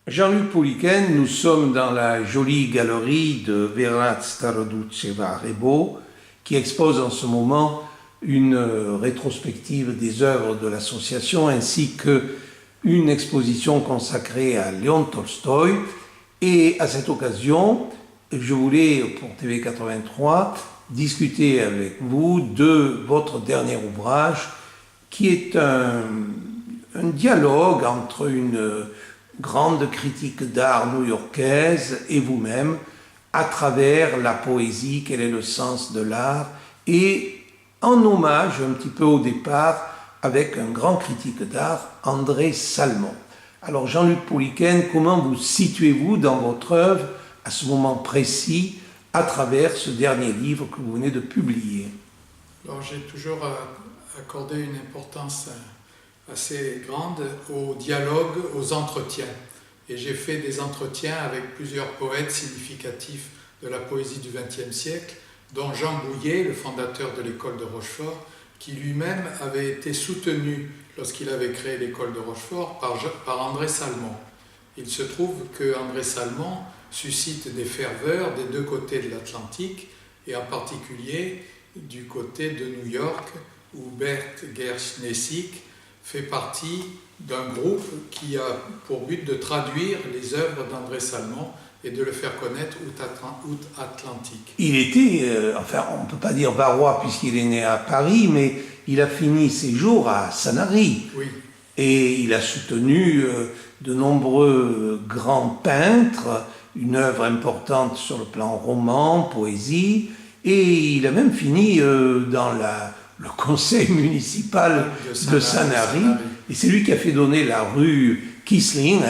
Jean-Luc Pouliken, nous sommes dans la jolie galerie de Vera Staroduceva Rebo, qui expose en ce moment une rétrospective des œuvres de l'association ainsi qu'une exposition consacrée à Léon Tolstoï. Et à cette occasion, je voulais, pour TV83, discuter avec vous de votre dernier ouvrage, qui est un dialogue entre une grande critique d'art new-yorkaise et vous-même, à travers la poésie, quel est le sens de l'art, et en hommage un petit peu au départ avec un grand critique d'art, André Salmon. Alors Jean-Luc Pouliken, comment vous situez-vous dans votre œuvre à ce moment précis à travers ce dernier livre que vous venez de publier? Alors j'ai toujours accordé une importance assez grande au dialogue, aux entretiens. Et j'ai fait des entretiens avec plusieurs poètes significatifs de la poésie du XXe siècle, dont Jean Bouillet, le fondateur de l'école de Rochefort, qui lui-même avait été soutenu lorsqu'il avait créé l'école de Rochefort par André Salmon. Il se trouve que André Salmon suscite des ferveurs des deux côtés de l'Atlantique, et en particulier du côté de New York, où Bert Gershnesik fait partie d'un groupe qui a pour but de traduire les œuvres d'André Salmon et de le faire connaître outre-Atlantique. Il était, enfin on ne peut pas dire barois puisqu'il est né à Paris, mais il a fini ses jours à Sanary. Oui. Et il a soutenu de nombreux grands peintres, une œuvre importante sur le plan roman, poésie, et il a même fini dans le conseil municipal de Sanary. Et c'est lui qui a fait donner la rue Kisling,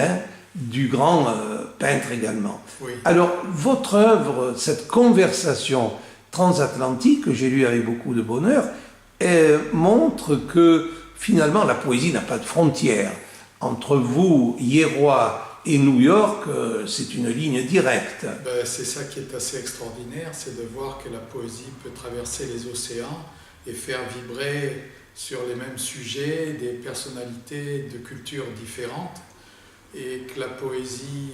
du grand peintre également. Oui. Alors, votre œuvre, cette conversation transatlantique, que j'ai lue avec beaucoup de bonheur, montre que finalement la poésie n'a pas de frontières. Entre vous, Hiérois, et New York, c'est une ligne directe. C'est ça qui est assez extraordinaire, c'est de voir que la poésie peut traverser les océans et faire vibrer sur les mêmes sujets des personnalités de cultures différentes, et que la poésie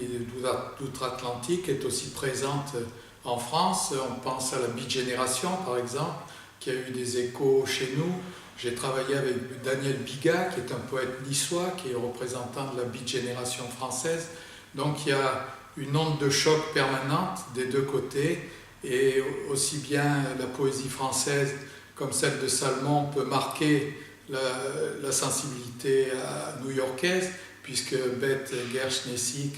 d'outre-Atlantique est aussi présente en France. On pense à la Beat Génération, par exemple, qui a eu des échos chez nous. J'ai travaillé avec Daniel Biga, qui est un poète niçois, qui est représentant de la Beat Génération française. Donc il y a une onde de choc permanente des deux côtés, et aussi bien la poésie française comme celle de Salmon peut marquer la sensibilité new-yorkaise, puisque Beth Gershnesik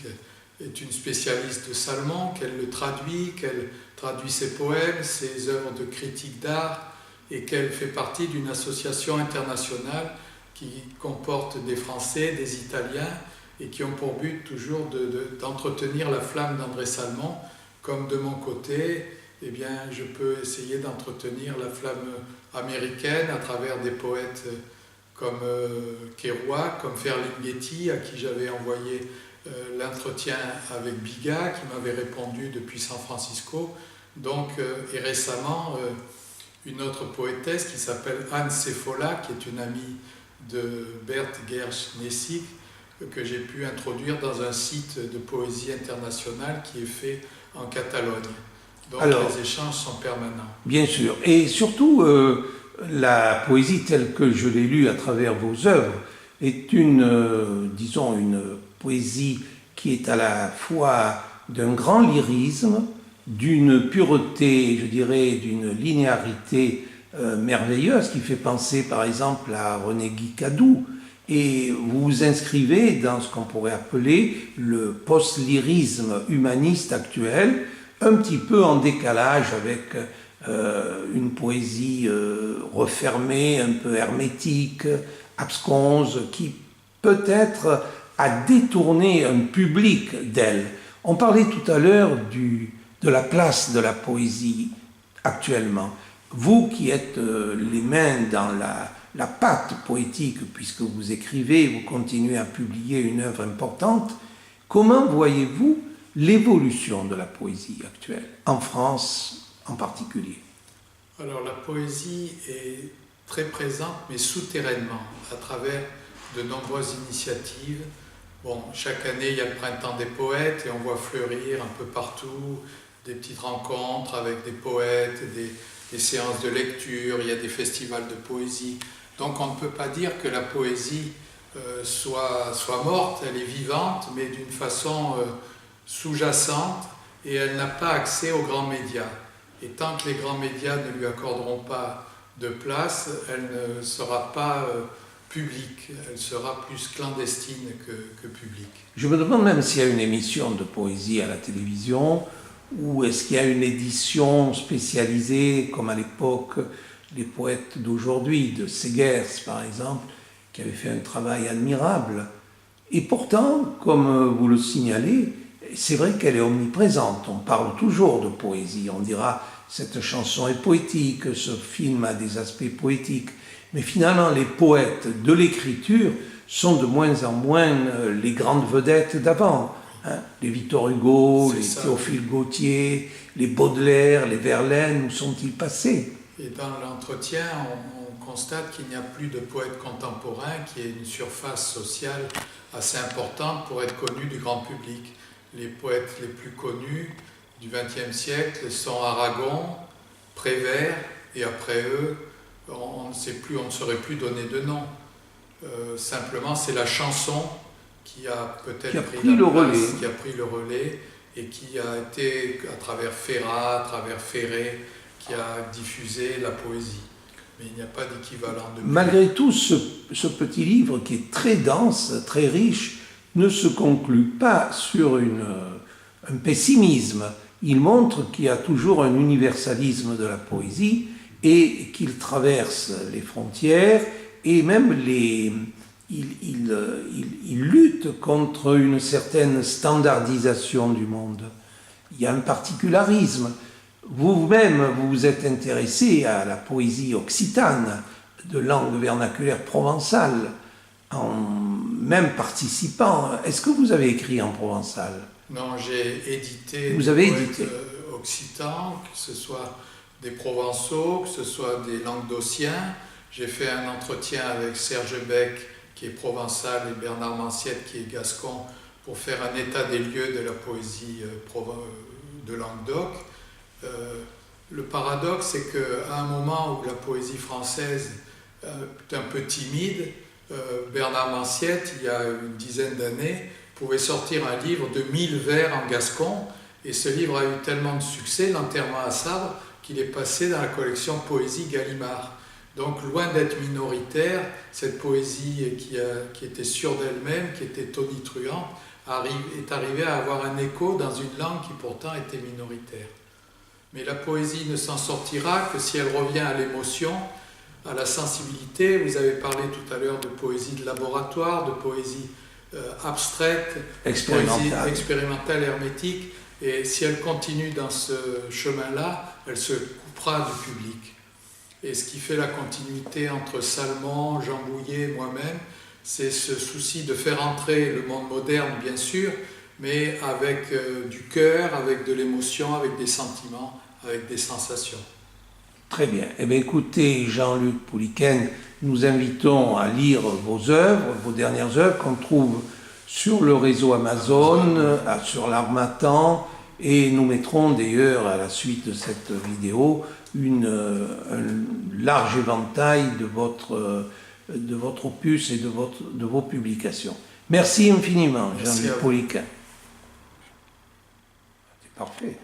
est une spécialiste de Salmon, qu'elle le traduit, qu'elle traduit ses poèmes, ses œuvres de critique d'art, et qu'elle fait partie d'une association internationale qui comporte des Français, des Italiens, et qui ont pour but toujours d'entretenir la flamme d'André Salmon, comme de mon côté, eh bien, je peux essayer d'entretenir la flamme américaine à travers des poètes comme Kerouac, comme Ferlinghetti, à qui j'avais envoyé l'entretien avec Biga, qui m'avait répondu depuis San Francisco. Donc, et récemment, une autre poétesse qui s'appelle Anne Sefola, qui est une amie de Bert Gershnesik, que j'ai pu introduire dans un site de poésie internationale qui est fait en Catalogne. Donc alors, les échanges sont permanents. Bien sûr. Et surtout, la poésie telle que je l'ai lue à travers vos œuvres est disons, une poésie qui est à la fois d'un grand lyrisme, d'une pureté, je dirais, d'une linéarité merveilleuse qui fait penser par exemple à René Guicadou. Et vous vous inscrivez dans ce qu'on pourrait appeler le post-lyrisme humaniste actuel, un petit peu en décalage avec une poésie refermée, un peu hermétique, absconse, qui peut-être a détourné un public d'elle. On parlait tout à l'heure de la place de la poésie actuellement. Vous qui êtes les mains dans la pâte poétique, puisque vous écrivez, vous continuez à publier une œuvre importante, comment voyez-vous l'évolution de la poésie actuelle, en France en particulier? Alors la poésie est très présente, mais souterrainement, à travers de nombreuses initiatives Bon, chaque année, il y a le printemps des poètes et on voit fleurir un peu partout des petites rencontres avec des poètes, des séances de lecture, il y a des festivals de poésie. Donc on ne peut pas dire que la poésie soit morte, elle est vivante, mais d'une façon sous-jacente, et elle n'a pas accès aux grands médias. Et tant que les grands médias ne lui accorderont pas de place, elle ne sera pas publique, elle sera plus clandestine que publique. Je me demande même s'il y a une émission de poésie à la télévision, ou est-ce qu'il y a une édition spécialisée, comme à l'époque les poètes d'aujourd'hui, de Segers par exemple, qui avait fait un travail admirable. Et pourtant, comme vous le signalez, c'est vrai qu'elle est omniprésente. On parle toujours de poésie. On dira, cette chanson est poétique, ce film a des aspects poétiques. Mais finalement, les poètes de l'écriture sont de moins en moins les grandes vedettes d'avant. Hein, les Victor Hugo, les Théophile Gautier, les Baudelaire, les Verlaine, où sont-ils passés? Et dans l'entretien, on constate qu'il n'y a plus de poètes contemporains qui aient une surface sociale assez importante pour être connus du grand public. Les poètes les plus connus du XXe siècle sont Aragon, Prévert, et après eux, on ne sait plus, on ne saurait plus donner de nom. Simplement, c'est la chanson qui a peut-être pris le relais et qui a été, à travers Ferrat, à travers Ferré, qui a diffusé la poésie. Mais il n'y a pas d'équivalent de... Malgré tout, ce petit livre qui est très dense, très riche, ne se conclut pas sur un pessimisme. Il montre qu'il y a toujours un universalisme de la poésie et qu'il traverse les frontières et même il lutte contre une certaine standardisation du monde. Il y a un particularisme. Vous-même, vous vous êtes intéressé à la poésie occitane, de langue vernaculaire provençale, en même participant. Est-ce que vous avez écrit en provençal? Non, j'ai édité des poètes occitans, que ce soit des provençaux, que ce soit des languedociens. J'ai fait un entretien avec Serge Bec, qui est provençal, et Bernard Manciette, qui est gascon, pour faire un état des lieux de la poésie de Languedoc. Le paradoxe, c'est qu'à un moment où la poésie française est un peu timide, Bernard Manciette, il y a une dizaine d'années, pouvait sortir un livre de 1000 vers en gascon, et ce livre a eu tellement de succès, L'enterrement à Sabre, qu'il est passé dans la collection Poésie Gallimard. Donc loin d'être minoritaire, cette poésie qui était sûre d'elle-même, qui était tonitruante, est arrivée à avoir un écho dans une langue qui pourtant était minoritaire. Mais la poésie ne s'en sortira que si elle revient à l'émotion, à la sensibilité. Vous avez parlé tout à l'heure de poésie de laboratoire, de poésie abstraite, poésie expérimentale, hermétique. Et si elle continue dans ce chemin-là, elle se coupera du public. Et ce qui fait la continuité entre Salmon, Jean Bouillet, moi-même, c'est ce souci de faire entrer le monde moderne, bien sûr, mais avec du cœur, avec de l'émotion, avec des sentiments, avec des sensations. Très bien. Eh bien, écoutez, Jean-Luc Pouliken, nous invitons à lire vos œuvres, vos dernières œuvres qu'on trouve sur le réseau Amazon, sur l'Harmattan, et nous mettrons d'ailleurs à la suite de cette vidéo un large éventail de votre opus et de vos publications. Merci infiniment, Jean-Luc Pouliken. C'est parfait.